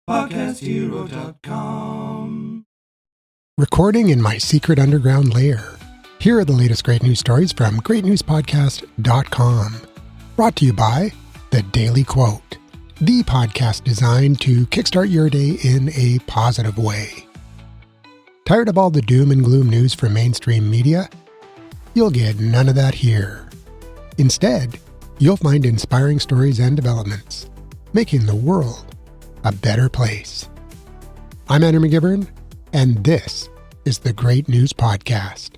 PodcastHero.com. Recording in my secret underground lair. Here are the latest great news stories from greatnewspodcast.com. Brought to you by The Daily Quote, the podcast designed to kickstart your day in a positive way. Tired of all the doom and gloom news from mainstream media? You'll get none of that here. Instead, you'll find inspiring stories and developments, making the world a better place. I'm Andrew McGivern, and this is the Great News Podcast.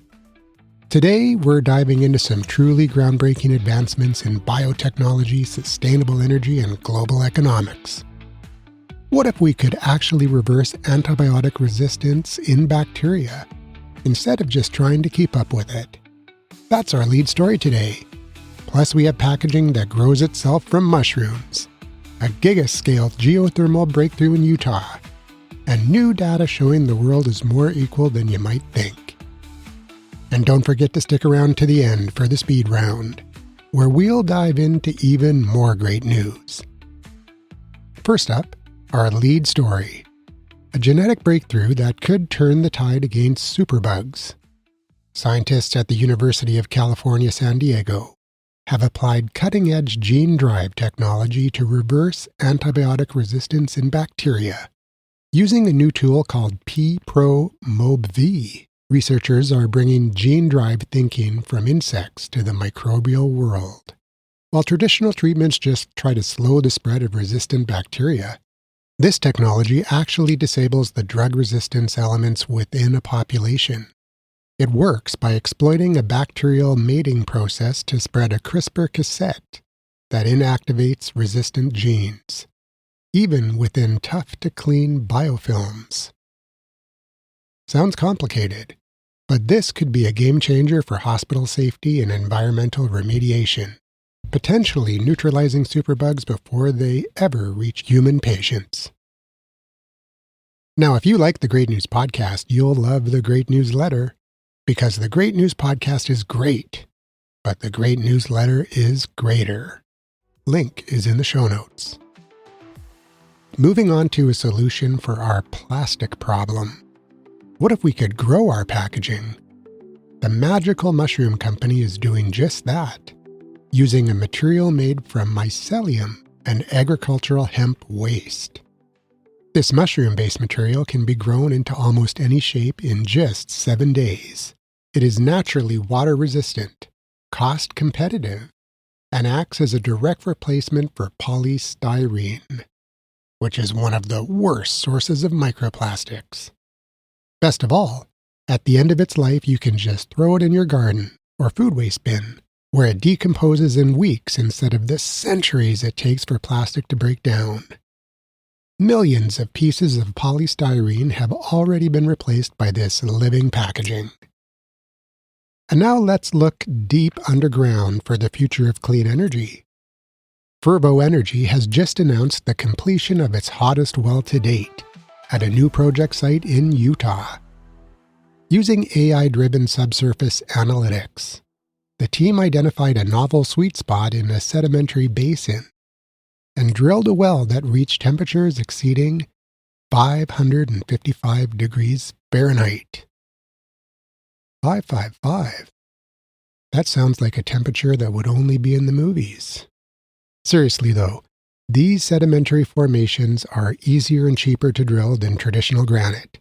Today, we're diving into some truly groundbreaking advancements in biotechnology, sustainable energy, and global economics. What if we could actually reverse antibiotic resistance in bacteria, instead of just trying to keep up with it? That's our lead story today. Plus, we have packaging that grows itself from mushrooms, a giga-scale geothermal breakthrough in Utah, and new data showing the world is more equal than you might think. And don't forget to stick around to the end for the speed round, where we'll dive into even more great news. First up, our lead story, a genetic breakthrough that could turn the tide against superbugs. Scientists at the University of California, San Diego, have applied cutting-edge gene drive technology to reverse antibiotic resistance in bacteria. Using a new tool called pPro-MobV, researchers are bringing gene drive thinking from insects to the microbial world. While traditional treatments just try to slow the spread of resistant bacteria, this technology actually disables the drug resistance elements within a population. It works by exploiting a bacterial mating process to spread a CRISPR cassette that inactivates resistant genes, even within tough-to-clean biofilms. Sounds complicated, but this could be a game-changer for hospital safety and environmental remediation, potentially neutralizing superbugs before they ever reach human patients. Now, if you like the Great News Podcast, you'll love the Great Newsletter. Because the Great News Podcast is great, but the Great Newsletter is greater. Link is in the show notes. Moving on to a solution for our plastic problem. What if we could grow our packaging? The Magical Mushroom Company is doing just that, using a material made from mycelium and agricultural hemp waste. This mushroom-based material can be grown into almost any shape in just 7 days. It is naturally water-resistant, cost-competitive, and acts as a direct replacement for polystyrene, which is one of the worst sources of microplastics. Best of all, at the end of its life, you can just throw it in your garden or food waste bin, where it decomposes in weeks instead of the centuries it takes for plastic to break down. Millions of pieces of polystyrene have already been replaced by this living packaging. And now let's look deep underground for the future of clean energy. Fervo Energy has just announced the completion of its hottest well to date at a new project site in Utah. Using AI-driven subsurface analytics, the team identified a novel sweet spot in a sedimentary basin and drilled a well that reached temperatures exceeding 555 degrees Fahrenheit. 555. That sounds like a temperature that would only be in the movies. Seriously though, these sedimentary formations are easier and cheaper to drill than traditional granite,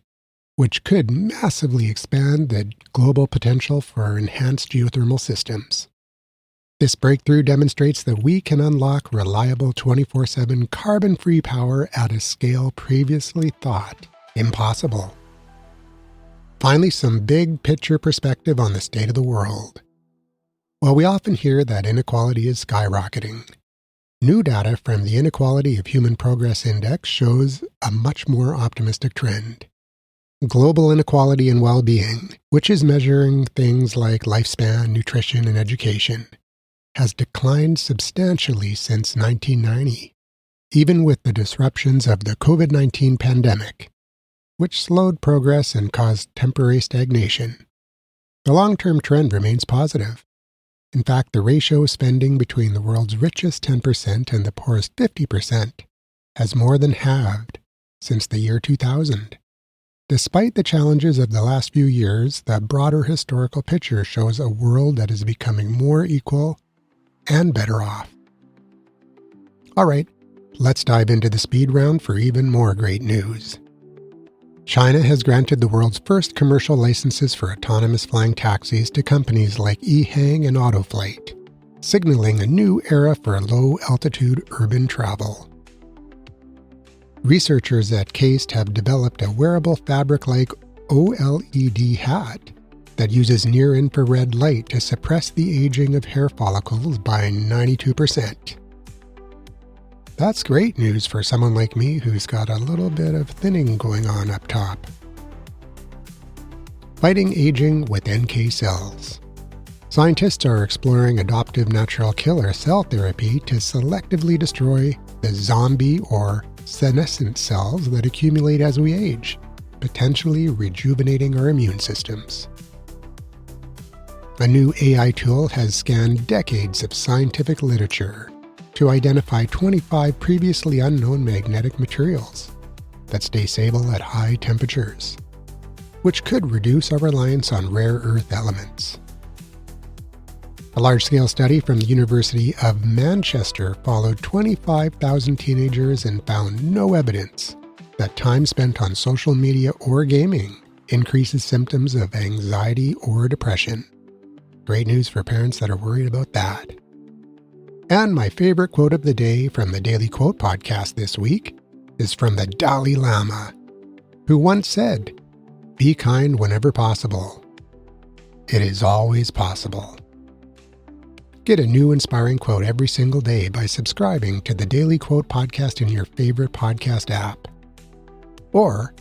which could massively expand the global potential for enhanced geothermal systems. This breakthrough demonstrates that we can unlock reliable 24/7 carbon-free power at a scale previously thought impossible. Finally, some big picture perspective on the state of the world. While we often hear that inequality is skyrocketing, new data from the Inequality of Human Progress Index shows a much more optimistic trend. Global inequality in well-being, which is measuring things like lifespan, nutrition, and education, has declined substantially since 1990, even with the disruptions of the COVID-19 pandemic, which slowed progress and caused temporary stagnation. The long-term trend remains positive. In fact, the ratio of spending between the world's richest 10% and the poorest 50% has more than halved since the year 2000. Despite the challenges of the last few years, the broader historical picture shows a world that is becoming more equal and better off. All right, let's dive into the speed round for even more great news. China has granted the world's first commercial licenses for autonomous flying taxis to companies like eHang and Autoflight, signaling a new era for low-altitude urban travel. Researchers at KAIST have developed a wearable fabric-like OLED hat that uses near-infrared light to suppress the aging of hair follicles by 92%. That's great news for someone like me who's got a little bit of thinning going on up top. Fighting aging with NK cells. Scientists are exploring adoptive natural killer cell therapy to selectively destroy the zombie or senescent cells that accumulate as we age, potentially rejuvenating our immune systems. A new AI tool has scanned decades of scientific literature to identify 25 previously unknown magnetic materials that stay stable at high temperatures, which could reduce our reliance on rare earth elements. A large-scale study from the University of Manchester followed 25,000 teenagers and found no evidence that time spent on social media or gaming increases symptoms of anxiety or depression. Great news for parents that are worried about that. And my favorite quote of the day from the Daily Quote podcast this week is from the Dalai Lama, who once said, "Be kind whenever possible. It is always possible." Get a new inspiring quote every single day by subscribing to the Daily Quote podcast in your favorite podcast app. Or,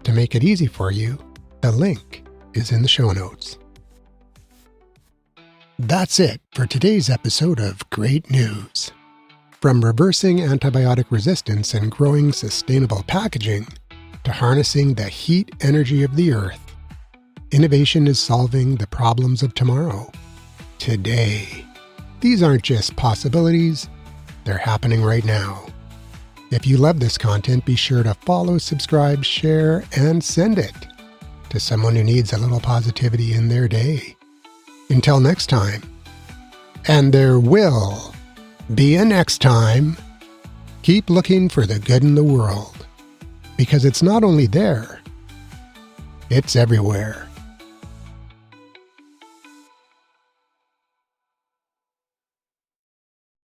to make it easy for you, the link is in the show notes. That's it for today's episode of Great News. From reversing antibiotic resistance and growing sustainable packaging to harnessing the heat energy of the earth, innovation is solving the problems of tomorrow, today. These aren't just possibilities, they're happening right now. If you love this content, be sure to follow, subscribe, share, and send it to someone who needs a little positivity in their day. Until next time, and there will be a next time, keep looking for the good in the world, because it's not only there, it's everywhere.